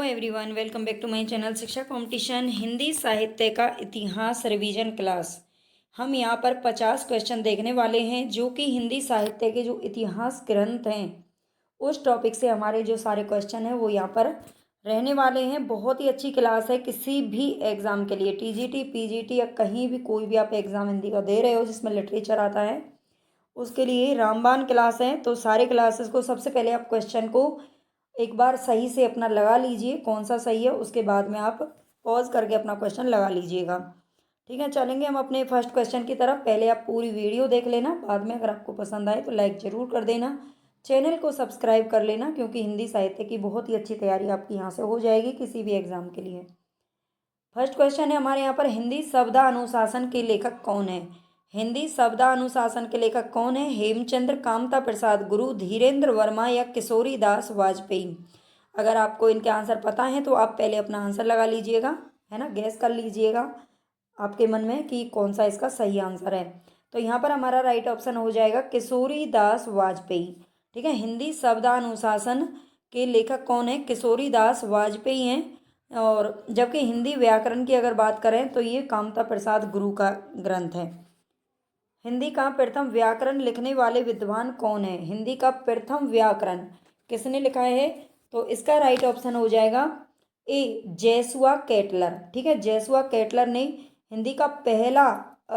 Everyone, welcome back to my channel Shiksha competition Hindi साहित्य का इतिहास रिवीजन क्लास। हम यहाँ पर 50 क्वेश्चन देखने वाले हैं जो कि हिंदी साहित्य के जो इतिहास ग्रंथ हैं उस टॉपिक से हमारे जो सारे क्वेश्चन हैं वो यहाँ पर रहने वाले हैं। बहुत ही अच्छी क्लास है किसी भी एग्ज़ाम के लिए, टीजीटी पीजीटी या कहीं भी कोई भी आप एग्ज़ाम हिंदी का दे रहे हो जिसमें लिटरेचर आता है उसके लिए रामबाण क्लास है। तो सारे क्लासेस को सबसे पहले आप क्वेश्चन को एक बार सही से अपना लगा लीजिए, कौन सा सही है उसके बाद में आप पॉज करके अपना क्वेश्चन लगा लीजिएगा। ठीक है, चलेंगे हम अपने फर्स्ट क्वेश्चन की तरफ। पहले आप पूरी वीडियो देख लेना, बाद में अगर आपको पसंद आए तो लाइक ज़रूर कर देना, चैनल को सब्सक्राइब कर लेना, क्योंकि हिंदी साहित्य की बहुत ही अच्छी तैयारी आपकी यहाँ से हो जाएगी किसी भी एग्ज़ाम के लिए। फर्स्ट क्वेश्चन है हमारे यहाँ पर, हिंदी शब्दानुशासन के लेखक कौन है? हिंदी शब्दानुशासन के लेखक कौन है? हेमचंद्र, कामता प्रसाद गुरु, धीरेन्द्र वर्मा या किशोरी दास वाजपेयी। अगर आपको इनके आंसर पता है तो आप पहले अपना आंसर लगा लीजिएगा, है ना, गैस कर लीजिएगा आपके मन में कि कौन सा इसका सही आंसर है। तो यहाँ पर हमारा राइट ऑप्शन हो जाएगा किशोरी दास वाजपेयी। ठीक है, हिंदी शब्दानुशासन के लेखक कौन है? किशोरी दास वाजपेयी हैं। और जबकि हिंदी व्याकरण की अगर बात करें तो ये कामता प्रसाद गुरु का ग्रंथ है। हिंदी का प्रथम व्याकरण लिखने वाले विद्वान कौन है? हिंदी का प्रथम व्याकरण किसने लिखा है? तो इसका राइट ऑप्शन हो जाएगा ए, जेसुआ केटलर। ठीक है, जेसुआ केटलर ने हिंदी का पहला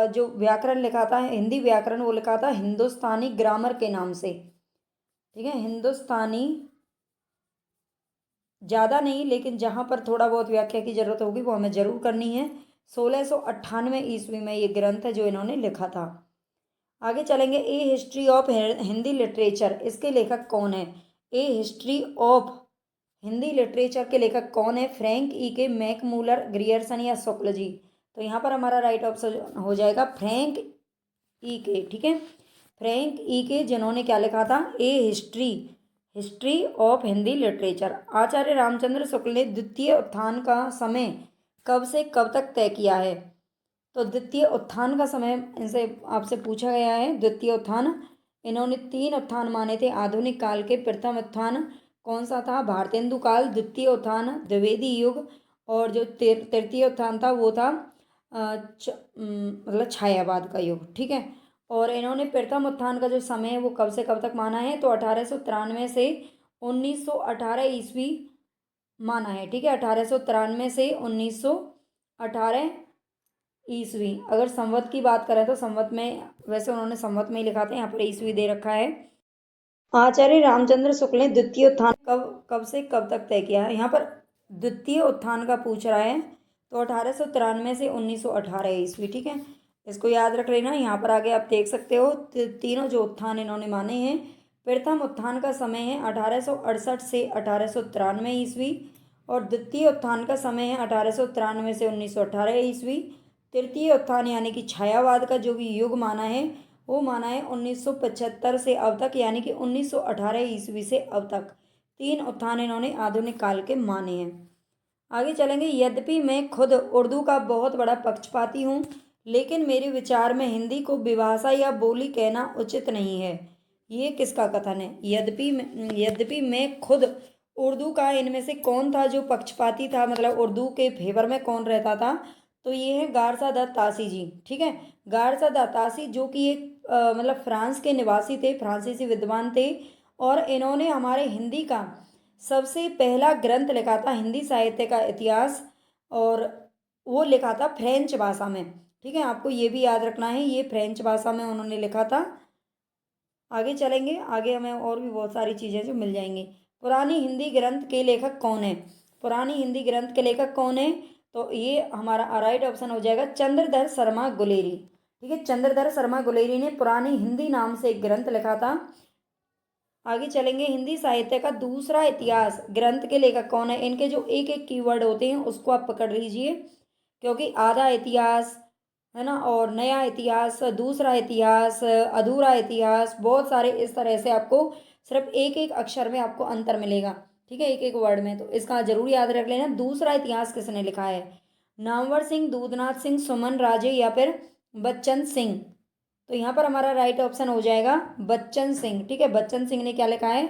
जो व्याकरण लिखा था, हिंदी व्याकरण, वो लिखा था हिंदुस्तानी ग्रामर के नाम से। ठीक है, हिंदुस्तानी, ज़्यादा नहीं लेकिन जहाँ पर थोड़ा बहुत व्याख्या की जरूरत होगी वो हमें जरूर करनी है। 1698 ईस्वी में ये ग्रंथ है जो इन्होंने लिखा था। आगे चलेंगे, ए हिस्ट्री ऑफ हिंदी लिटरेचर, इसके लेखक कौन है? ए हिस्ट्री ऑफ हिंदी लिटरेचर के लेखक कौन है? फ्रैंक ई के, मैकमूलर, ग्रियर्सन या शुक्ल जी। तो यहाँ पर हमारा राइट ऑप्शन हो जाएगा फ्रैंक ई के। ठीक है, फ्रैंक ई के, जिन्होंने क्या लिखा था? A history history of Hindi literature. Acharya Ramchandra Shukla ने द्वितीय उत्थान का समय कब से कब तक तय किया है? तो द्वितीय उत्थान का समय इनसे आपसे पूछा गया है। द्वितीय उत्थान, इन्होंने 3 उत्थान माने थे आधुनिक काल के। प्रथम उत्थान कौन सा था? भारतेंदु काल। द्वितीय उत्थान द्विवेदी युग। और जो तृतीय उत्थान था वो था मतलब छायावाद का युग। ठीक है, और इन्होंने प्रथम उत्थान का जो समय है वो कब से कब तक माना है? तो 1893 से 1918 ईस्वी माना है। ठीक है, 1893 से 1918 ईस्वी। अगर संवत की बात करें तो संवत में, वैसे उन्होंने संवत में ही लिखा था, यहाँ पर ईस्वी दे रखा है। आचार्य रामचंद्र शुक्ल ने द्वितीय उत्थान कब कब से कब तक तय किया है? यहाँ पर द्वितीय उत्थान का पूछ रहा है, तो 1893 से 1918 ईस्वी। ठीक है, इसको याद रख लेना। यहाँ पर आगे आप देख सकते हो तीनों जो उत्थान इन्होंने माने हैं। प्रथम उत्थान का समय है 1868 से 1893 ईस्वी, और द्वितीय उत्थान का समय है 1893 से 1918 ईस्वी। तृतीय उत्थान यानी कि छायावाद का जो भी युग माना है वो माना है 1975 से अब तक, यानी कि 1918 ईस्वी से अब तक। 3 उत्थान इन्होंने आधुनिक काल के माने हैं। आगे चलेंगे, यद्यपि मैं खुद उर्दू का बहुत बड़ा पक्षपाती हूँ, लेकिन मेरे विचार में हिंदी को विभाषा या बोली कहना उचित नहीं है। ये किसका कथन है? यद्यपि मैं खुद उर्दू का, इनमें से कौन था जो पक्षपाती था, मतलब उर्दू के फेवर में कौन रहता था? तो ये है गारसा दत्त तासी जी। ठीक है, गारसा दत्त तासी जो कि एक मतलब फ्रांस के निवासी थे, फ्रांसीसी विद्वान थे, और इन्होंने हमारे हिंदी का सबसे पहला ग्रंथ लिखा था हिंदी साहित्य का इतिहास, और वो लिखा था फ्रेंच भाषा में। ठीक है, आपको ये भी याद रखना है, ये फ्रेंच भाषा में उन्होंने लिखा था। आगे चलेंगे, आगे हमें और भी बहुत सारी चीज़ें जो मिल जाएंगी। पुरानी हिंदी ग्रंथ के लेखक कौन है? पुरानी हिंदी ग्रंथ के लेखक कौन है? तो ये हमारा राइट ऑप्शन हो जाएगा चंद्रधर शर्मा गुलेरी। ठीक है, चंद्रधर शर्मा गुलेरी ने पुरानी हिंदी नाम से एक ग्रंथ लिखा था। आगे चलेंगे, हिंदी साहित्य का दूसरा इतिहास ग्रंथ के लेखक कौन है? इनके जो एक एक कीवर्ड होते हैं उसको आप पकड़ लीजिए, क्योंकि आधा इतिहास, है ना, और नया इतिहास, दूसरा इतिहास, अधूरा इतिहास, बहुत सारे इस तरह से आपको सिर्फ एक एक अक्षर में आपको अंतर मिलेगा। ठीक है, एक एक वर्ड में, तो इसका जरूर याद रख लेना। दूसरा इतिहास किसने लिखा है? नामवर सिंह, दूधनाथ सिंह, सुमन राजे या फिर बच्चन सिंह। तो यहाँ पर हमारा राइट ऑप्शन हो जाएगा बच्चन सिंह। ठीक है, बच्चन सिंह ने क्या लिखा है?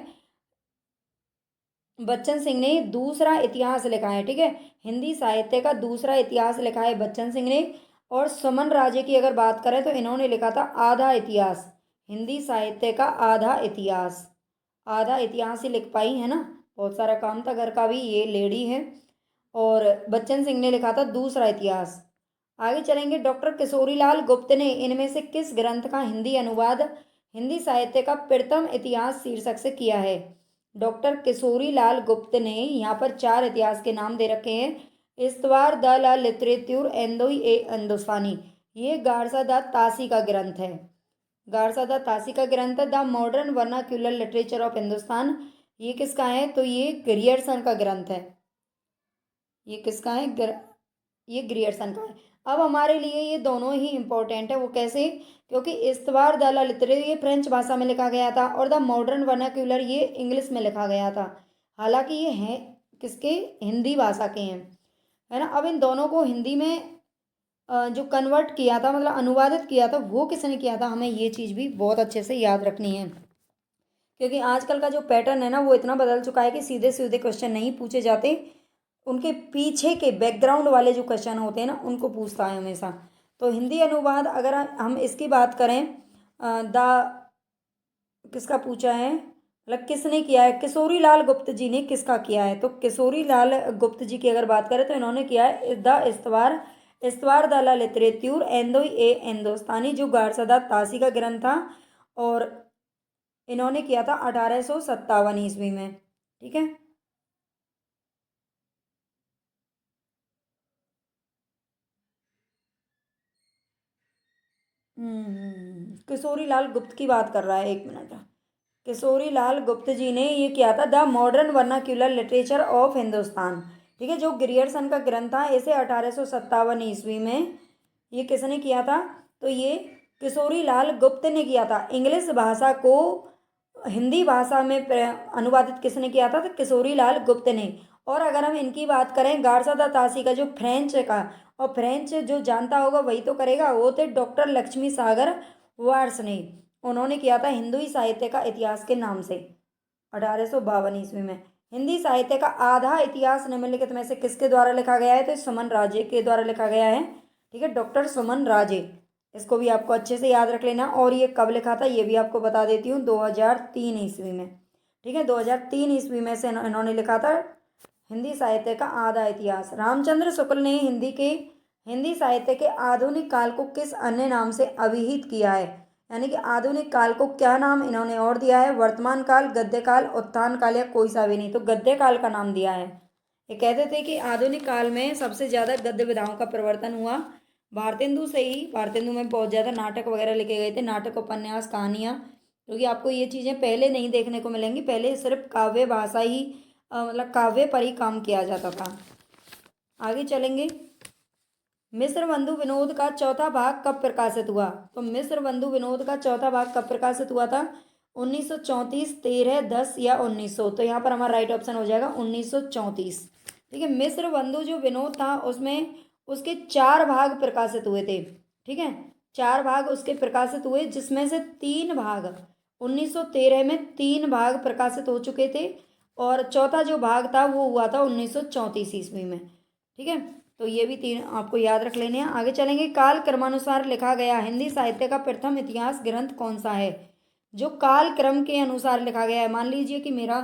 बच्चन सिंह ने दूसरा इतिहास लिखा है, ठीक है। हिंदी साहित्य का दूसरा इतिहास लिखा है बच्चन सिंह ने। और सुमन राजे की अगर बात करें तो इन्होंने लिखा था आधा इतिहास, हिंदी साहित्य का आधा इतिहास। आधा इतिहास ही लिख पाई है ना, बहुत सारा काम था घर का भी, ये लेडी है। और बच्चन सिंह ने लिखा था दूसरा इतिहास। आगे चलेंगे। डॉक्टर किशोरीलाल गुप्त ने इनमें से किस ग्रंथ का हिंदी अनुवाद हिंदी साहित्य का प्रथम इतिहास शीर्षक से किया है? डॉक्टर किशोरीलाल गुप्त ने, यहाँ पर चार इतिहास के नाम दे रखे हैं। इस्तवार द ला लिटरेच्यूर एंदोई ए हिंदुस्तानी, ये गारसा द तासी का ग्रंथ है। गारसा द तासी का ग्रंथ है। The modern vernacular literature of Hindustan, ये किसका है? तो ये ग्रियर्सन का ग्रंथ है। ये किसका है? ये ग्रियर्सन का है। अब हमारे लिए ये दोनों ही इंपॉर्टेंट है। वो कैसे? क्योंकि इस्तवार द ला लिटरेचर ये फ्रेंच भाषा में लिखा गया था और द मॉडर्न वर्नाक्यूलर ये इंग्लिश में लिखा गया था। हालांकि ये हैं किसके? हिंदी भाषा के हैं, है ना। अब इन दोनों को हिंदी में जो कन्वर्ट किया था, मतलब अनुवादित किया था, वो किसने किया था? हमें ये चीज़ भी बहुत अच्छे से याद रखनी है, क्योंकि आजकल का जो पैटर्न है ना वो इतना बदल चुका है कि सीधे सीधे क्वेश्चन नहीं पूछे जाते, उनके पीछे के बैकग्राउंड वाले जो क्वेश्चन होते हैं ना उनको पूछता है हमेशा। तो हिंदी अनुवाद अगर हम इसकी बात करें, द किसका पूछा है, मतलब किसने किया है? किशोरी लाल गुप्त जी ने किसका किया है? तो किशोरी लाल गुप्त जी की अगर बात करें तो इन्होंने किया है द इस्तवार इस्तवार द ला लिटरेच्यूर एंदोई ए हिंदुस्तानी, जो गारसदा तासी का ग्रंथ था। और इन्होंने किया था 1857 ईस्वी में, ठीक है। किशोरी लाल गुप्त की बात कर रहा है, एक मिनट। किशोरी लाल गुप्त जी ने ये किया था the modern vernacular literature of Hindustan, ठीक है, जो ग्रियर्सन का ग्रंथ था। इसे 1857 ईस्वी में ये किसने किया था? तो ये किशोरी लाल गुप्त ने किया था। इंग्लिश भाषा को हिंदी भाषा में अनुवादित किसने किया था? तो किशोरी लाल गुप्त ने। और अगर हम इनकी बात करें, गारसादा तासी का जो फ्रेंच का, और फ्रेंच जो जानता होगा वही तो करेगा, वो थे डॉक्टर लक्ष्मी सागर वार्स ने। उन्होंने किया था हिंदी साहित्य का इतिहास के नाम से 1852 ईस्वी में। हिंदी साहित्य का आधा इतिहास निम्नलिखित में से किसके द्वारा लिखा गया है? तो सुमन राजे के द्वारा लिखा गया है, ठीक है, डॉक्टर सुमन राजे। इसको भी आपको अच्छे से याद रख लेना। और ये कब लिखा था ये भी आपको बता देती हूँ, 2003 ईस्वी में, ठीक है। 2003 ईस्वी में से इन्होंने लिखा था हिंदी साहित्य का आधा इतिहास। रामचंद्र शुक्ल ने हिंदी साहित्य के आधुनिक काल को किस अन्य नाम से अभिहित किया है? यानी कि आधुनिक काल को क्या नाम इन्होंने और दिया है? वर्तमान काल, गद्य काल, उत्थान काल, या कोई सा भी नहीं। तो गद्य काल का नाम दिया है। ये कहते थे कि आधुनिक काल में सबसे ज़्यादा गद्य विधाओं का प्रवर्तन हुआ भारतेंदु से ही। भारतेंदु में बहुत ज़्यादा नाटक वगैरह लिखे गए थे, नाटक, उपन्यास, कहानियाँ। क्योंकि आपको ये चीज़ें पहले नहीं देखने को मिलेंगी। पहले सिर्फ काव्य भाषा ही, मतलब काव्य पर ही काम किया जाता था। आगे चलेंगे। मिस्र बंधु विनोद का चौथा भाग कब प्रकाशित हुआ? तो मिस्र बंधु विनोद का चौथा भाग कब प्रकाशित हुआ था? 1934, 13, 10 या 1900। तो यहाँ पर हमारा राइट ऑप्शन हो जाएगा 1934, ठीक है। मिस्र बंधु जो विनोद था उसमें उसके चार भाग प्रकाशित हुए थे, ठीक है। चार भाग उसके प्रकाशित हुए, जिसमें से तीन भाग 1913 में तीन भाग प्रकाशित हो चुके थे, और चौथा जो भाग था वो हुआ था 1934 ईस्वी में, ठीक है। तो ये भी तीन आपको याद रख लेने हैं। आगे चलेंगे। काल क्रमानुसार लिखा गया हिंदी साहित्य का प्रथम इतिहास ग्रंथ कौन सा है? जो काल क्रम के अनुसार लिखा गया है, मान लीजिए कि मेरा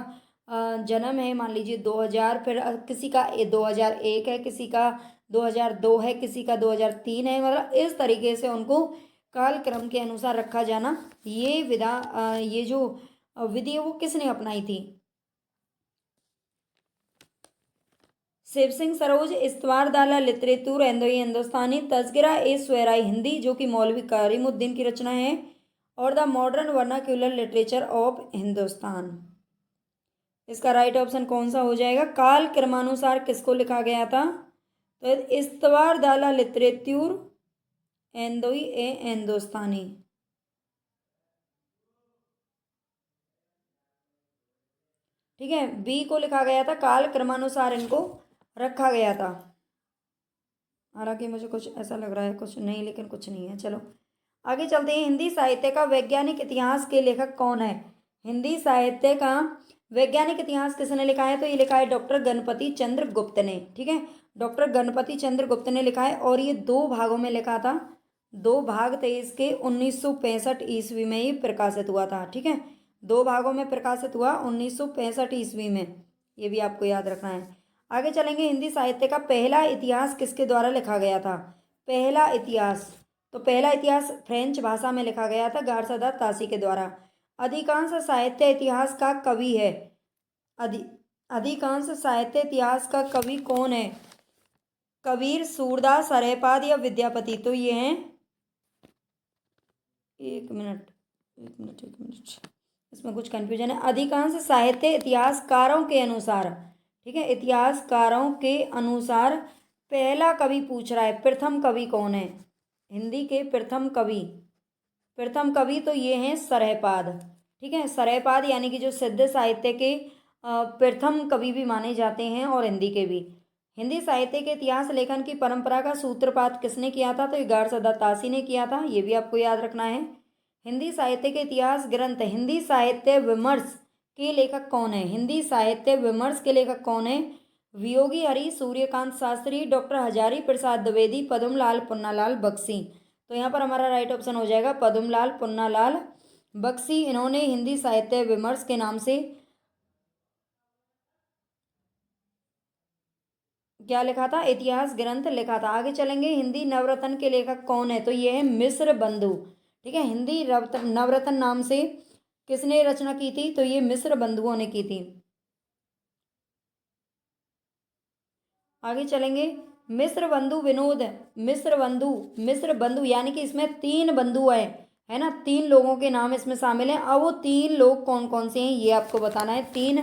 जन्म है, मान लीजिए 2000, फिर किसी का 2001 है, किसी का 2002 है, किसी का 2003 है, मतलब इस तरीके से उनको काल क्रम के अनुसार रखा जाना, ये ये जो विधि है वो किसने अपनाई थी? शिव सिंह सरोज, इस्तवार दाला लितरेतुर एंदोई हिंदुस्तानी, तज़किरा ए शुअराए हिंदी जो कि मौलवी करीमुद्दीन की रचना है, और the modern vernacular literature of Hindustan. इसका राइट ऑप्शन कौन सा हो जाएगा? काल क्रमानुसार किसको लिखा गया था? तो इस्तवार दाला लितरेतुर एंदोई ए हिंदुस्तानी, ठीक है। बी को लिखा गया था, काल क्रमानुसार इनको रखा गया था। हालांकि मुझे कुछ ऐसा लग रहा है कुछ नहीं, लेकिन कुछ नहीं है, चलो आगे चलते हैं। हिंदी साहित्य का वैज्ञानिक इतिहास के लेखक कौन है? हिंदी साहित्य का वैज्ञानिक इतिहास किसने लिखा है? तो ये लिखा है डॉक्टर गणपति चंद्र गुप्त ने। ठीक है, डॉक्टर गणपति चंद्र गुप्त ने लिखा है और ये 2 भागों में लिखा था। 2 भाग थे इसके। 1965 ईस्वी में ये प्रकाशित हुआ था। ठीक है, 2 भागों में प्रकाशित हुआ 1965 ईस्वी में। ये भी आपको याद रखना है। आगे चलेंगे। हिंदी साहित्य का पहला इतिहास किसके द्वारा लिखा गया था? पहला इतिहास, तो पहला इतिहास फ्रेंच भाषा में लिखा गया था गारसदा तासी के द्वारा। अधिकांश साहित्य इतिहास का कवि है। अधिकांश साहित्य इतिहास का कवि कौन है? कबीर, सूरदास, अरेपाद या विद्यापति? तो ये हैं, एक मिनट, इसमें कुछ कंफ्यूजन है। अधिकांश साहित्य इतिहासकारों के अनुसार, ठीक है, इतिहासकारों के अनुसार पहला कवि पूछ रहा है, प्रथम कवि कौन है? हिंदी के प्रथम कवि तो ये हैं सरहपाद। ठीक है, सरहपाद यानी कि जो सिद्ध साहित्य के प्रथम कवि भी माने जाते हैं और हिंदी के भी। हिंदी साहित्य के इतिहास लेखन की परंपरा का सूत्रपात किसने किया था? तो ये गारसदा तासी ने किया था। ये भी आपको याद रखना है। हिंदी साहित्य के इतिहास ग्रंथ, हिंदी साहित्य विमर्श के लेखक कौन है? हिंदी साहित्य विमर्श के लेखक कौन है? वियोगी हरि, सूर्यकांत शास्त्री, डॉक्टर हजारी प्रसाद द्विवेदी, पद्मलाल पुन्नालाल बख्शी। तो यहाँ पर हमारा राइट ऑप्शन हो जाएगा पद्मलाल पुन्नालाल बख्शी। इन्होंने हिंदी साहित्य विमर्श के नाम से क्या लिखा था? इतिहास ग्रंथ लिखा था। आगे चलेंगे। हिंदी नवरत्न के लेखक कौन है? तो ये है मिश्र बंधु। ठीक है, हिंदी नवरत्न नाम से किसने रचना की थी? तो ये मिश्र बंधुओं ने की थी। आगे चलेंगे। मिश्र बंधु यानी कि इसमें 3 बंधु है ना, 3 लोगों के नाम इसमें शामिल हैं। अब वो 3 लोग कौन कौन से हैं ये आपको बताना है। 3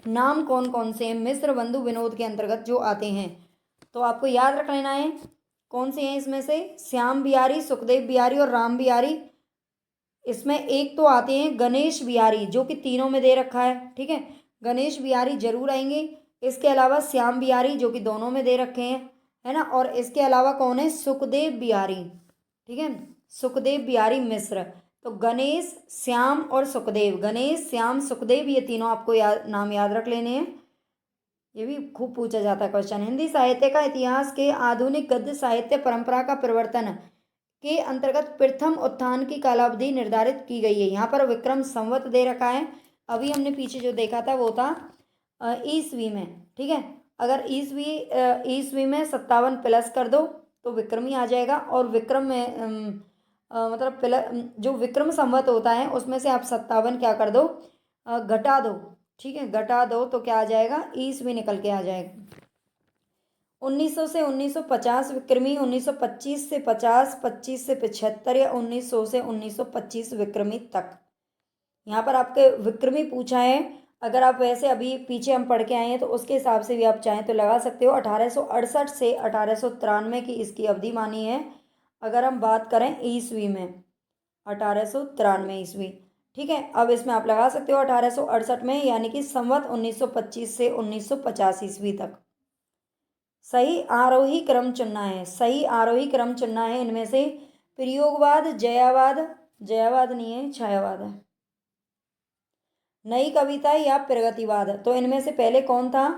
नाम कौन कौन से हैं मिश्र बंधु विनोद के अंतर्गत जो आते हैं, तो आपको याद रख लेना है। कौन से हैं इसमें से? श्याम बिहारी, सुखदेव बिहारी और राम बिहारी। इसमें एक तो आते हैं गणेश बिहारी, जो कि तीनों में दे रखा है। ठीक है, गणेश बिहारी जरूर आएंगे। इसके अलावा श्याम बिहारी, जो कि दोनों में दे रखे हैं, है ना। और इसके अलावा कौन है? सुखदेव बिहारी। ठीक है, सुखदेव बिहारी मिश्र। तो गणेश, श्याम और सुखदेव, गणेश, श्याम, सुखदेव, ये तीनों आपको नाम याद रख लेने हैं। ये भी खूब पूछा जाता है क्वेश्चन। हिंदी साहित्य का इतिहास के आधुनिक गद्य साहित्य परंपरा का प्रवर्तन के अंतर्गत प्रथम उत्थान की कालावधि निर्धारित की गई है। यहाँ पर विक्रम संवत दे रखा है। अभी हमने पीछे जो देखा था वो था ईस्वी में। ठीक है, अगर ईस्वी में 57 प्लस कर दो तो विक्रम ही आ जाएगा। और विक्रम में मतलब जो विक्रम संवत होता है उसमें से आप 57 क्या कर दो, घटा दो। ठीक है, घटा दो तो क्या आ जाएगा? ईस्वी निकल के आ जाएगा। 1900 से 1950 विक्रमी, 1925 से 50, 25 से 75 या 1900 से 1925 विक्रमी तक। यहाँ पर आपके विक्रमी पूछा है। अगर आप वैसे अभी पीछे हम पढ़ के आए हैं तो उसके हिसाब से भी आप चाहें तो लगा सकते हो। 1868 से 1893 की इसकी अवधि मानी है। अगर हम बात करें ईस्वी में, 1893 ईस्वी। ठीक है, अब इसमें आप लगा सकते हो 1868 में, यानी कि संवत 1925 से 1950 ईस्वी तक। सही आरोही क्रम चुनना है, सही आरोही क्रम चुनना है इनमें से। प्रयोगवाद, जयावाद नहीं है, छायावाद है। नई कविता या प्रगतिवाद, तो इनमें से पहले कौन था?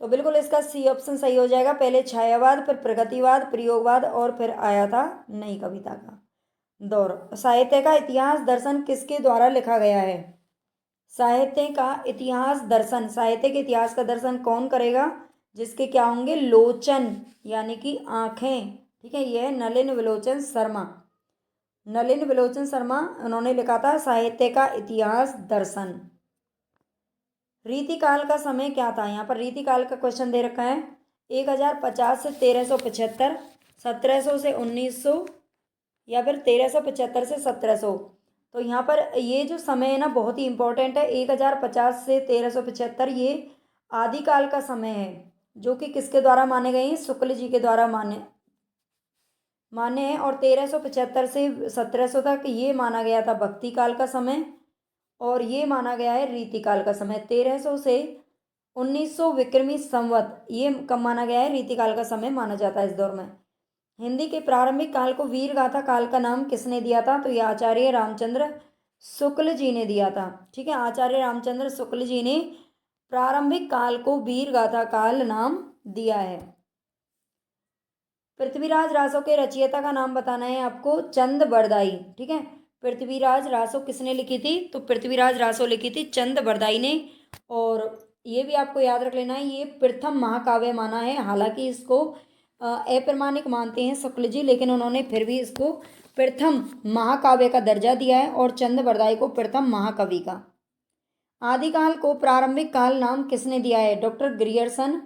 तो बिल्कुल इसका सी ऑप्शन सही हो जाएगा। पहले छायावाद, फिर प्रगतिवाद, प्रयोगवाद और फिर आया था नई कविता का दौर। साहित्य का इतिहास दर्शन किसके द्वारा लिखा गया है? साहित्य का इतिहास दर्शन, साहित्य के इतिहास का दर्शन कौन करेगा? जिसके क्या होंगे? लोचन यानी कि आंखें। ठीक है, यह है नलिन विलोचन शर्मा। नलिन विलोचन शर्मा उन्होंने लिखा था साहित्य का इतिहास दर्शन। रीतिकाल का समय क्या था? यहाँ पर रीतिकाल का क्वेश्चन दे रखा है। 1050 से 1375, 1700 से 1900 या फिर 1375 से 1700। तो यहाँ पर ये जो समय है ना बहुत ही इंपॉर्टेंट है। 1050 से 1375 ये आदिकाल का समय है, जो कि किसके द्वारा माने गए हैं? शुक्ल जी के द्वारा माने हैं। और 1375 से 1700 तक ये माना गया था भक्ति काल का समय, और ये माना गया है रीतिकाल का समय। 1300 से 1900 विक्रमी संवत ये कब माना गया है? रीतिकाल का समय माना जाता है इस दौर में। हिंदी के प्रारंभिक काल को वीर गाथा काल का नाम किसने दिया था? तो ये आचार्य रामचंद्र शुक्ल जी ने दिया था। ठीक है, आचार्य रामचंद्र शुक्ल जी ने प्रारंभिक काल को वीर गाथा काल नाम दिया है। पृथ्वीराज रासो के रचयिता का नाम बताना है आपको, चंद बरदाई। ठीक है, पृथ्वीराज रासो किसने लिखी थी? तो पृथ्वीराज रासो लिखी थी चंद बरदाई ने। और ये भी आपको याद रख लेना है, ये प्रथम महाकाव्य माना है। हालांकि इसको अप्रमाणिक मानते हैं शुक्ल जी, लेकिन उन्होंने फिर भी इसको प्रथम महाकाव्य का दर्जा दिया है और चंद बरदाई को प्रथम महाकवि का। आदिकाल को प्रारंभिक काल नाम किसने दिया है? डॉक्टर ग्रियर्सन,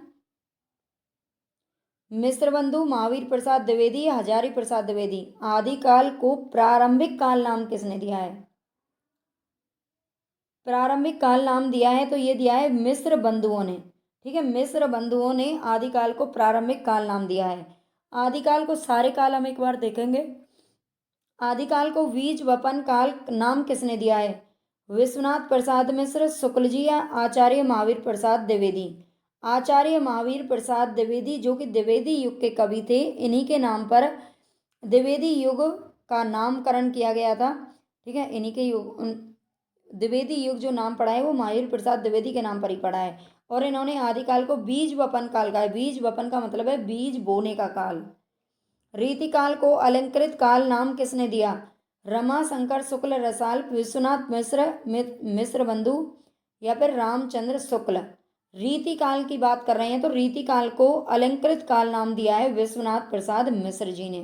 मिश्र बंधु, महावीर प्रसाद द्विवेदी या हजारी प्रसाद द्विवेदी। आदिकाल को प्रारंभिक काल नाम किसने दिया है? प्रारंभिक काल नाम दिया है तो ये दिया है मिश्र बंधुओं ने। ठीक है, मिश्र बंधुओं ने आदिकाल को प्रारंभिक काल नाम दिया है। आदिकाल को सारे काल हम एक बार देखेंगे। आदिकाल को बीज वपन काल नाम किसने दिया है? विश्वनाथ प्रसाद मिश्र, शुक्ल जी या आचार्य महावीर प्रसाद द्विवेदी। आचार्य महावीर प्रसाद द्विवेदी जो कि द्विवेदी युग के कवि थे, इन्हीं के नाम पर द्विवेदी युग का नामकरण किया गया था। ठीक है, इन्हीं के युग द्विवेदी युग जो नाम पड़ा है वो महावीर प्रसाद द्विवेदी के नाम पर ही पड़ा है। और इन्होंने आदिकाल को बीज वपन काल का है। बीज वपन का मतलब है बीज बोने का काल। रीतिकाल को अलंकृत काल नाम किसने दिया? रमा शंकर शुक्ल रसाल, विश्वनाथ मिश्र बंधु या फिर रामचंद्र शुक्ल। रीतिकाल की बात कर रहे हैं तो रीतिकाल को अलंकृत काल नाम दिया है विश्वनाथ प्रसाद मिश्र जी ने।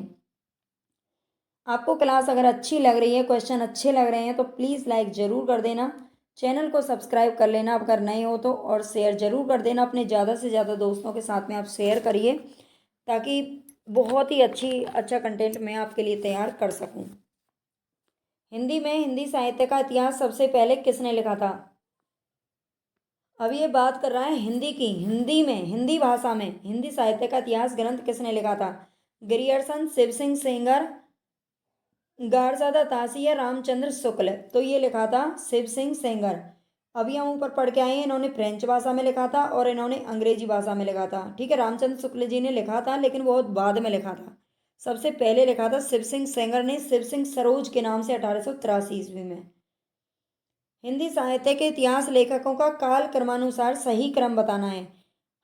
आपको क्लास अगर अच्छी लग रही है, क्वेश्चन अच्छे लग रहे हैं तो प्लीज़ लाइक ज़रूर कर देना, चैनल को सब्सक्राइब कर लेना अगर नए हो तो, और शेयर ज़रूर कर देना अपने ज़्यादा से ज़्यादा दोस्तों के साथ में। आप शेयर करिए ताकि बहुत ही अच्छा कंटेंट मैं आपके लिए तैयार कर सकूं। हिंदी में हिंदी साहित्य का इतिहास सबसे पहले किसने लिखा था? अब ये बात कर रहा है हिंदी की। हिंदी में, हिंदी भाषा में हिंदी साहित्य का इतिहास ग्रंथ किसने लिखा था? ग्रियर्सन, शिव सिंह सेंगर, गारजादा तासी या रामचंद्र शुक्ल। तो ये लिखा था शिव सिंह सेंगर। अभी हम ऊपर पढ़ के आए हैं, इन्होंने फ्रेंच भाषा में लिखा था और इन्होंने अंग्रेजी भाषा में लिखा था। ठीक है, रामचंद्र शुक्ल जी ने लिखा था लेकिन बहुत बाद में लिखा था। सबसे पहले लिखा था शिव सिंह सेंगर ने, शिव सिंह सरोज के नाम से 1883 ईस्वी में। हिंदी साहित्य के इतिहास लेखकों का काल क्रमानुसार सही क्रम बताना है।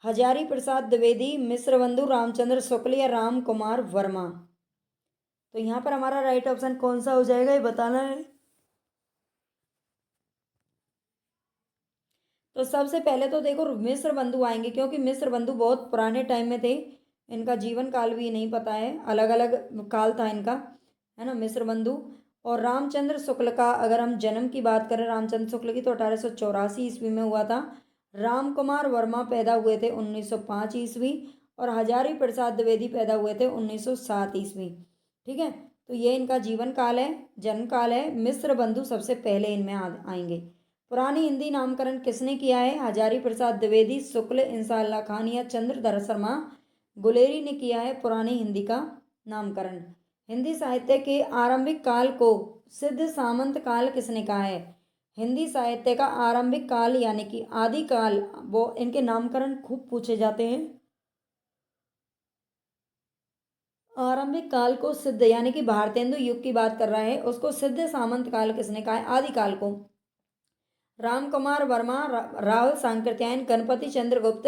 हजारी प्रसाद द्विवेदी, मिश्र बंधु, रामचंद्र शुक्ल या राम कुमार वर्मा। तो यहाँ पर हमारा राइट ऑप्शन कौन सा हो जाएगा ये बताना है। तो सबसे पहले तो देखो मिश्र बंधु आएंगे, क्योंकि मिश्र बंधु बहुत पुराने टाइम में थे। इनका जीवन काल भी नहीं पता है, अलग अलग काल था इनका, है ना, मिश्र बंधु। और रामचंद्र शुक्ल का अगर हम जन्म की बात करें रामचंद्र शुक्ल की, तो 1884 ईस्वी में हुआ था। राम कुमार वर्मा पैदा हुए थे 1905 ईस्वी। और हजारी प्रसाद द्विवेदी पैदा हुए थे 1907 ईस्वी। ठीक है, तो ये इनका जीवन काल है, जन्म काल है। मिश्र बंधु सबसे पहले इनमें आएंगे। पुरानी हिंदी नामकरण किसने किया है? हजारी प्रसाद द्विवेदी, शुक्ल, इंसाल्लाह खान या चंद्रधर शर्मा गुलेरी ने किया है पुरानी हिंदी का नामकरण। हिंदी साहित्य के आरंभिक काल को सिद्ध सामंत काल किसने कहा है? हिंदी साहित्य का आरंभिक काल यानी कि आदि काल, वो इनके नामकरण खूब पूछे जाते हैं। आरंभिक काल को सिद्ध यानी कि भारतेंदु युग की बात कर रहा है, उसको सिद्ध सामंत काल किसने कहा है? आदिकाल को राम कुमार वर्मा, राहुल सांकृत्यायन, गणपति चंद्रगुप्त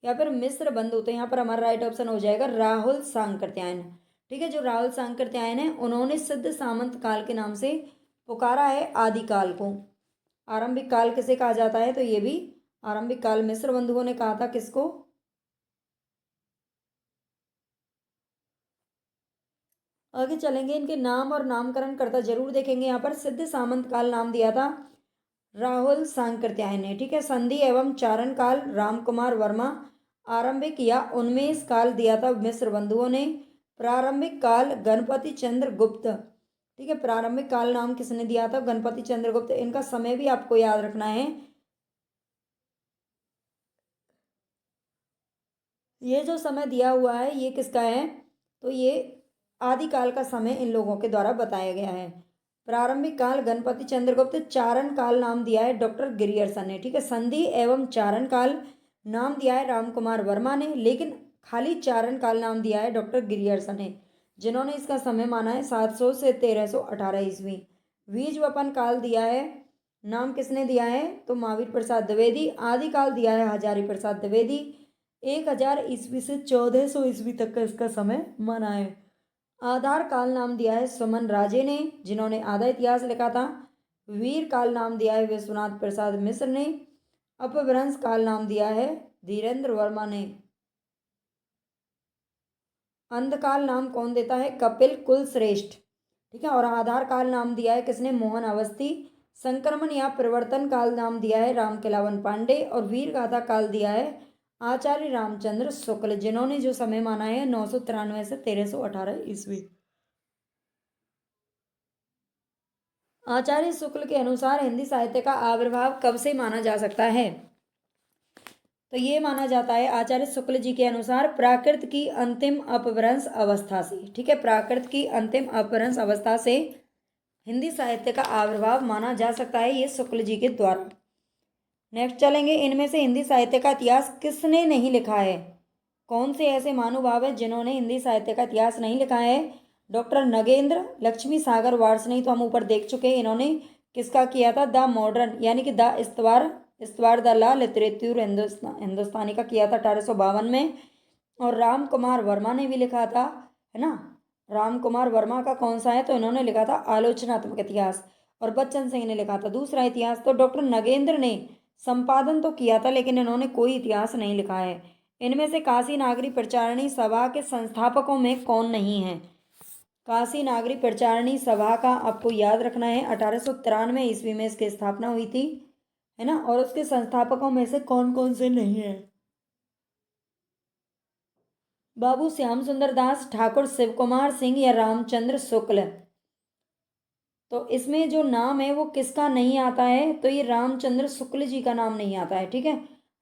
या फिर मिश्र बंधु। तो यहाँ पर हमारा राइट ऑप्शन हो जाएगा राहुल सांकृत्यायन। ठीक है, जो राहुल सांकृत्यायन है उन्होंने सिद्ध सामंत काल के नाम से पुकारा है आदिकाल को। आरंभिक काल किसे कहा जाता है? तो ये भी आरंभिक काल मिश्र बंधुओं ने कहा था। किसको? आगे चलेंगे, इनके नाम और नामकरण करता जरूर देखेंगे। यहाँ पर सिद्ध सामंत काल नाम दिया था राहुल सांकृत्यायन ने। ठीक है, संधि एवं चारण काल राम कुमार वर्मा। आरंभिक या उन्मेष काल दिया था मिश्र बंधुओं ने। प्रारंभिक काल गणपति चंद्र गुप्त। ठीक है, प्रारंभिक काल नाम किसने दिया था? गणपति चंद्र गुप्त। इनका समय भी आपको याद रखना है। ये जो समय दिया हुआ है ये किसका है? तो ये आदिकाल का समय इन लोगों के द्वारा बताया गया है। प्रारंभिक काल गणपति चंद्रगुप्त। चारण काल नाम दिया है डॉक्टर गिरियर्सन ने। ठीक है, संधि एवं चारण काल नाम दिया है राम कुमार वर्मा ने, लेकिन खाली चारण काल नाम दिया है डॉक्टर गिरियर्सन ने, जिन्होंने इसका समय माना है 700 से 1318 ईस्वी। बीजवपन काल दिया है, नाम किसने दिया है, तो महावीर प्रसाद द्विवेदी। आदिकाल दिया है हजारी प्रसाद द्विवेदी। 1000 ईस्वी से 1400 ईस्वी तक का इसका समय माना है। आधार काल नाम दिया है सुमन राजे ने, जिन्होंने आधा इतिहास लिखा था। वीर काल नाम दिया है विश्वनाथ प्रसाद मिश्र ने। अपभ्रंश काल नाम दिया है धीरेन्द्र वर्मा ने। अंधकाल नाम कौन देता है, कपिल कुलश्रेष्ठ। ठीक है, और आधार काल नाम दिया है किसने, मोहन अवस्थी। संक्रमण या परिवर्तन काल नाम दिया है राम केलावन पांडे। और वीर गाथा काल दिया है आचार्य रामचंद्र शुक्ल, जिन्होंने जो समय माना है 993 से 1318 ईस्वी। आचार्य शुक्ल के अनुसार हिंदी साहित्य का आविर्भाव कब से माना जा सकता है, तो ये माना जाता है आचार्य शुक्ल जी के अनुसार प्राकृत की अंतिम अपभ्रंश अवस्था से। ठीक है, प्राकृत की अंतिम अपभ्रंश अवस्था से हिंदी साहित्य का आविर्भाव माना जा सकता है, ये शुक्ल जी के द्वारा। नेक्स्ट चलेंगे, इनमें से हिंदी साहित्य का इतिहास किसने नहीं लिखा है। कौन से ऐसे महानुभाव हैं जिन्होंने हिंदी साहित्य का इतिहास नहीं लिखा है। डॉक्टर नगेंद्र लक्ष्मी सागर वार्ष्णेय तो हम ऊपर देख चुके हैं, इन्होंने किसका किया था, द मॉडर्न यानी कि द इस्तवार द ला लिटरेचर हिंदुस्तानी का किया था 1852 में। और राम कुमार वर्मा ने भी लिखा था, है ना। राम कुमार वर्मा का कौन सा है, तो इन्होंने लिखा था आलोचनात्मक इतिहास। और बच्चन सिंह ने लिखा था दूसरा इतिहास। तो डॉक्टर नगेंद्र ने संपादन तो किया था, लेकिन इन्होंने कोई इतिहास नहीं लिखा है। इनमें से काशी नागरी प्रचारणी सभा के संस्थापकों में कौन नहीं है। काशी नागरी प्रचारणी सभा का आपको याद रखना है 1893 ईस्वी में इसकी स्थापना हुई थी, है ना। और उसके संस्थापकों में से कौन कौन से नहीं है। बाबू श्याम सुंदर दास, ठाकुर शिव कुमार सिंह या रामचंद्र शुक्ल। तो इसमें जो नाम है वो किसका नहीं आता है, तो ये रामचंद्र शुक्ल जी का नाम नहीं आता है। ठीक है,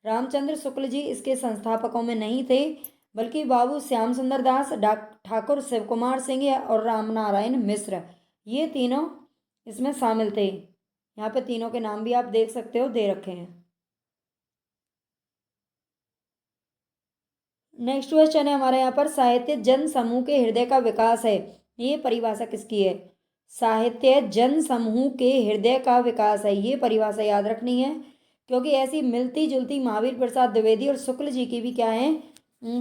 रामचंद्र शुक्ल जी इसके संस्थापकों में नहीं थे, बल्कि बाबू श्याम सुंदर दास, ठाकुर शिव कुमार सिंह और रामनारायण मिश्र, ये तीनों इसमें शामिल थे। यहाँ पे तीनों के नाम भी आप देख सकते हो, दे रखे हैं। नेक्स्ट क्वेश्चन है हमारे यहाँ पर, साहित्य जन समूह के हृदय का विकास है, ये परिभाषा किसकी है। साहित्य जन समूह के हृदय का विकास है, ये परिभाषा याद रखनी है, क्योंकि ऐसी मिलती जुलती महावीर प्रसाद द्विवेदी और शुक्ल जी की भी क्या है,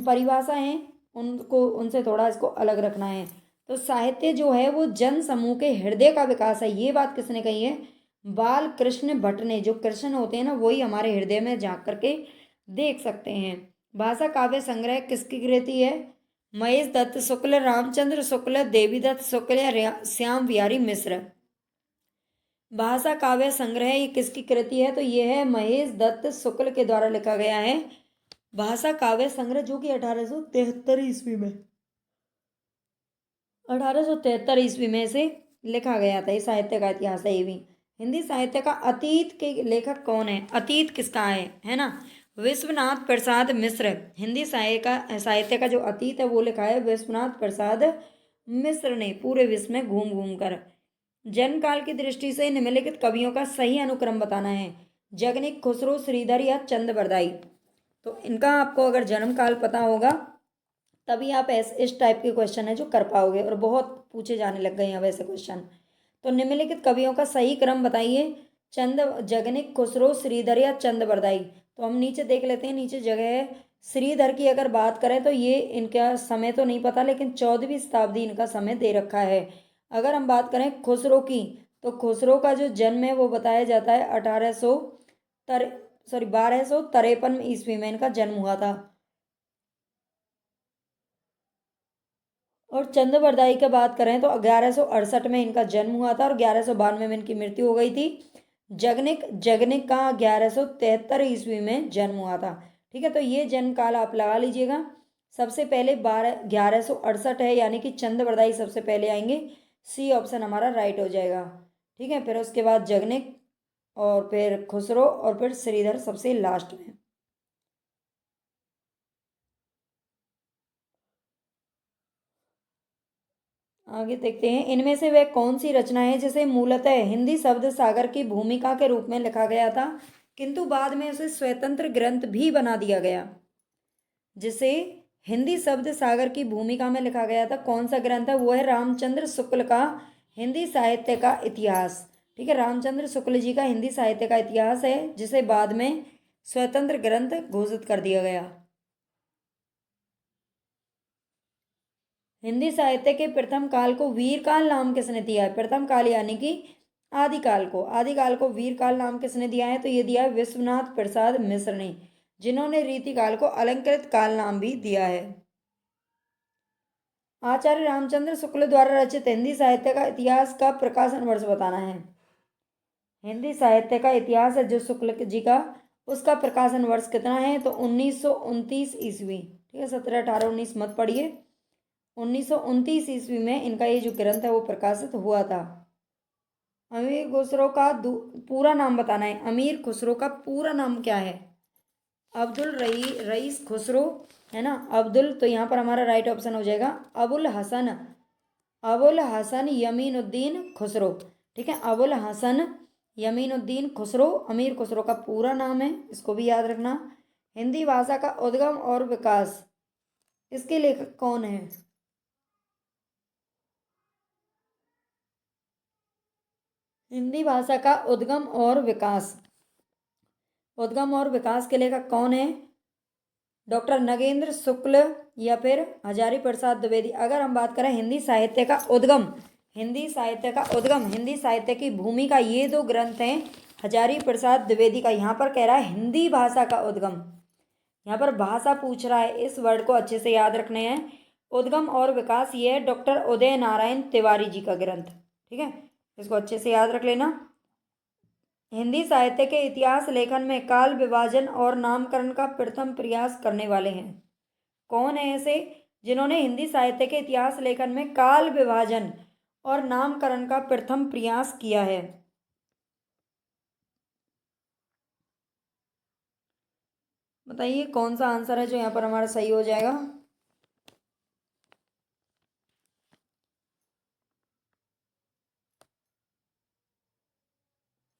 परिभाषा है, उनको उनसे थोड़ा इसको अलग रखना है। तो साहित्य जो है वो जन समूह के हृदय का विकास है, ये बात किसने कही है, बाल कृष्ण भट्ट ने। जो कृष्ण होते हैं ना, वही हमारे हृदय में झांक करके देख सकते हैं। भाषा काव्य संग्रह किसकी कृति है, महेश दत्त शुक्ल, रामचंद्र शुक्ल, देवीदत्त शुक्ल या श्याम बिहारी मिश्र। भाषा काव्य संग्रह ये किसकी कृति है, तो ये है महेश दत्त शुक्ल के द्वारा लिखा गया है भाषा काव्य संग्रह, जो कि 1873 ईस्वी में 1873 ईस्वी में से लिखा गया था। ये साहित्य का इतिहास है। ये भी हिंदी साहित्य का अतीत के लेखक कौन है, अतीत किसका है ना, विश्वनाथ प्रसाद मिश्र। हिंदी साहित्य का जो अतीत है वो लिखा है विश्वनाथ प्रसाद मिश्र ने, पूरे विश्व में घूम घूम कर। जन्म काल की दृष्टि से निम्नलिखित कवियों का सही अनुक्रम बताना है, जगनिक, खुसरो, श्रीधर या चंद बरदाई। तो इनका आपको अगर जन्म काल पता होगा तभी आप इस टाइप के क्वेश्चन है जो कर पाओगे, और बहुत पूछे जाने लग गए हैं वैसे क्वेश्चन। तो निम्नलिखित कवियों का सही क्रम बताइए, चंद, जगनिक, खुसरो, श्रीधर या चंद बरदाई। तो हम नीचे देख लेते हैं, नीचे जगह है। श्रीधर की अगर बात करें तो ये इनका समय तो नहीं पता, लेकिन 14वीं शताब्दी इनका समय दे रखा है। अगर हम बात करें खुसरो की, तो खुसरो का जो जन्म है वो बताया जाता है 1253 ईस्वी में इनका जन्म हुआ था। और चंद बरदाई की बात करें तो 1168 में इनका जन्म हुआ था और 1192 में इनकी मृत्यु हो गई थी। जगनिक जगनिक का 1173 ईस्वी में जन्म हुआ था। ठीक है, तो ये जन्म काल आप लगा लीजिएगा। सबसे पहले 1168 है, यानी कि चंद बरदाई सबसे पहले आएंगे। सी ऑप्शन हमारा राइट हो जाएगा। ठीक है, फिर उसके बाद जगनिक, और फिर खुसरो, और फिर श्रीधर सबसे लास्ट में। आगे देखते हैं, इनमें से वह कौन सी रचना है जिसे मूलतः हिंदी शब्द सागर की भूमिका के रूप में लिखा गया था, किंतु बाद में उसे स्वतंत्र ग्रंथ भी बना दिया गया। जिसे हिंदी शब्द सागर की भूमिका में लिखा गया था, कौन सा ग्रंथ है, वो है रामचंद्र शुक्ल का हिंदी साहित्य का इतिहास। ठीक है, रामचंद्र शुक्ल जी का हिंदी साहित्य का इतिहास है, जिसे बाद में स्वतंत्र ग्रंथ घोषित कर दिया गया। हिंदी साहित्य के प्रथम काल को वीरकाल नाम किसने दिया है? प्रथम काल यानी कि आदिकाल को वीरकाल नाम किसने दिया है? तो ये दिया है विश्वनाथ प्रसाद मिश्र ने, जिन्होंने रीतिकाल को अलंकृत काल नाम भी दिया है। आचार्य रामचंद्र शुक्ल द्वारा रचित हिंदी साहित्य का इतिहास का प्रकाशन वर्ष बताना है। हिंदी साहित्य का इतिहास है जो शुक्ल जी का, उसका प्रकाशन वर्ष कितना है? तो 1929 ईस्वी। ठीक है, 17, 18, 19 मत पढ़िए। 1929 ईस्वी में इनका ये जो ग्रंथ है वो प्रकाशित हुआ था। अमीर खुसरो का पूरा नाम बताना है। अमीर खुसरो का पूरा नाम क्या है? अब्दुल रईस खुसरो, है ना, अब्दुल, तो यहाँ पर हमारा राइट ऑप्शन हो जाएगा अबुल हसन यमीनुद्दीन खुसरो। ठीक है, अबुल हसन यमीनुद्दीन खुसरो अमीर खुसरो का पूरा नाम है, इसको भी याद रखना। हिंदी भाषा का उद्गम और विकास, इसके लेखक कौन है? हिंदी भाषा का उद्गम और विकास के लेखक कौन है? डॉक्टर नगेंद्र शुक्ल या फिर हजारी प्रसाद द्विवेदी। अगर हम बात करें हिंदी साहित्य का उद्गम, हिंदी साहित्य की भूमिका, ये दो ग्रंथ हैं हजारी प्रसाद द्विवेदी का। यहाँ पर कह रहा है हिंदी भाषा का उद्गम, यहाँ पर भाषा पूछ रहा है, इस वर्ड को अच्छे से याद रखने हैं। उद्गम और विकास, ये है डॉक्टर उदय नारायण तिवारी जी का ग्रंथ। ठीक है, इसको अच्छे से याद रख लेना। हिंदी साहित्य के इतिहास लेखन में काल विभाजन और नामकरण का प्रथम प्रयास करने वाले हैं। कौन है ऐसे जिन्होंने हिंदी साहित्य के इतिहास लेखन में काल विभाजन और नामकरण का प्रथम प्रयास किया है? बताइए कौन सा आंसर है जो यहाँ पर हमारा सही हो जाएगा?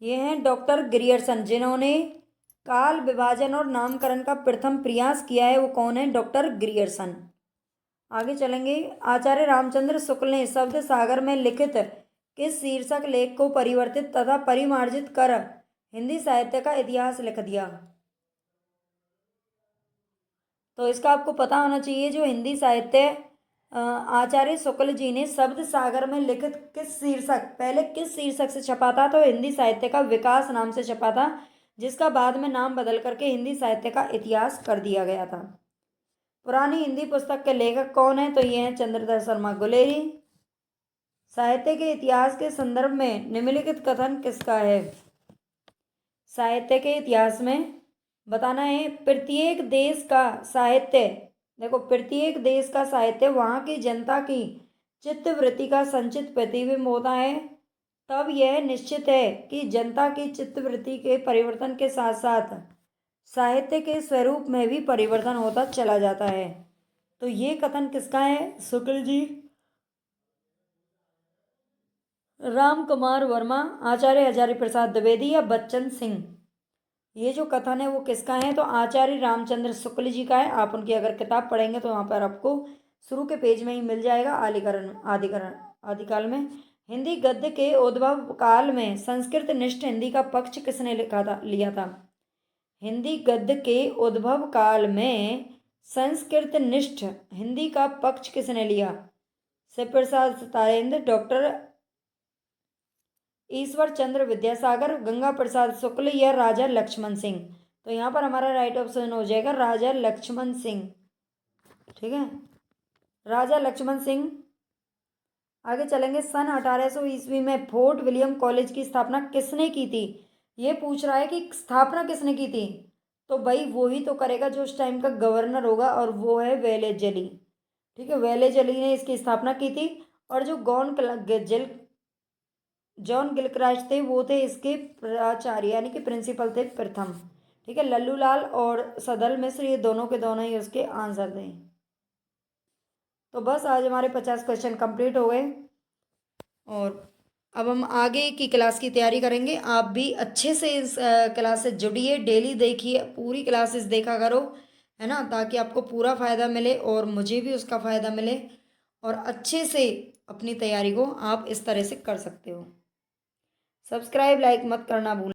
ये हैं डॉक्टर ग्रियर्सन, जिन्होंने काल विभाजन और नामकरण का प्रथम प्रयास किया है। वो कौन है? Doctor Grierson. आगे चलेंगे। आचार्य रामचंद्र शुक्ल ने शब्द सागर में लिखित किस शीर्षक लेख को परिवर्तित तथा परिमार्जित कर हिंदी साहित्य का इतिहास लिख दिया? तो इसका आपको पता होना चाहिए, जो हिंदी साहित्य आचार्य शुक्ल जी ने शब्द सागर में लिखित किस शीर्षक, पहले किस शीर्षक से छपा था? तो हिंदी साहित्य का विकास नाम से छपा था, जिसका बाद में नाम बदल करके हिंदी साहित्य का इतिहास कर दिया गया था। पुरानी हिंदी पुस्तक के लेखक कौन है? तो ये हैं चंद्रधर शर्मा गुलेरी। साहित्य के इतिहास के संदर्भ में निम्नलिखित कथन किसका है? साहित्य के इतिहास में बताना है प्रत्येक देश का साहित्य, देखो प्रत्येक देश का साहित्य वहाँ की जनता की चित्तवृत्ति का संचित प्रतिबिंब होता है। तब यह निश्चित है कि जनता की चित्तवृत्ति के परिवर्तन के साथ साथ साहित्य के स्वरूप में भी परिवर्तन होता चला जाता है। तो ये कथन किसका है? शुक्ल जी, राम कुमार वर्मा, आचार्य हजारी प्रसाद द्विवेदी या बच्चन सिंह? ये जो कथन है वो किसका है? तो आचार्य रामचंद्र शुक्ल जी का है। आप उनकी अगर किताब पढ़ेंगे तो वहाँ पर आपको शुरू के पेज में ही मिल जाएगा। आदिकाल में हिंदी गद्य के उद्भव काल में संस्कृत निष्ठ हिंदी का पक्ष किसने लिया था? हिंदी गद्य के उद्भव काल में संस्कृत निष्ठ हिंदी का पक्ष किसने लिया? शिव प्रसाद तारेंद्र, डॉक्टर ईश्वर चंद्र विद्यासागर, गंगा प्रसाद शुक्ल या राजा लक्ष्मण सिंह? तो यहाँ पर हमारा राइट ऑप्शन हो जाएगा राजा लक्ष्मण सिंह। ठीक है, राजा लक्ष्मण सिंह। आगे चलेंगे। सन 1800 ईस्वी में फोर्ट विलियम कॉलेज की स्थापना किसने की थी? ये पूछ रहा है कि स्थापना किसने की थी। तो भाई वो ही तो करेगा जो उस टाइम का गवर्नर होगा, और वो है वेलेजली। ठीक है, वेलेजली ने इसकी स्थापना की थी। और जो जॉन गिलक्रास्ट थे वो थे इसके प्राचार्य यानी कि प्रिंसिपल थे प्रथम। ठीक है, लल्लू लाल और सदल मिश्र, ये दोनों के दोनों ही उसके आंसर थे। तो बस आज हमारे 50 क्वेश्चन कंप्लीट हो गए, और अब हम आगे की क्लास की तैयारी करेंगे। आप भी अच्छे से इस क्लास से जुड़िए, डेली देखिए, पूरी क्लासेस देखा करो, है ना, ताकि आपको पूरा फ़ायदा मिले और मुझे भी उसका फ़ायदा मिले। और अच्छे से अपनी तैयारी को आप इस तरह से कर सकते हो। सब्सक्राइब लाइक मत करना भूलना।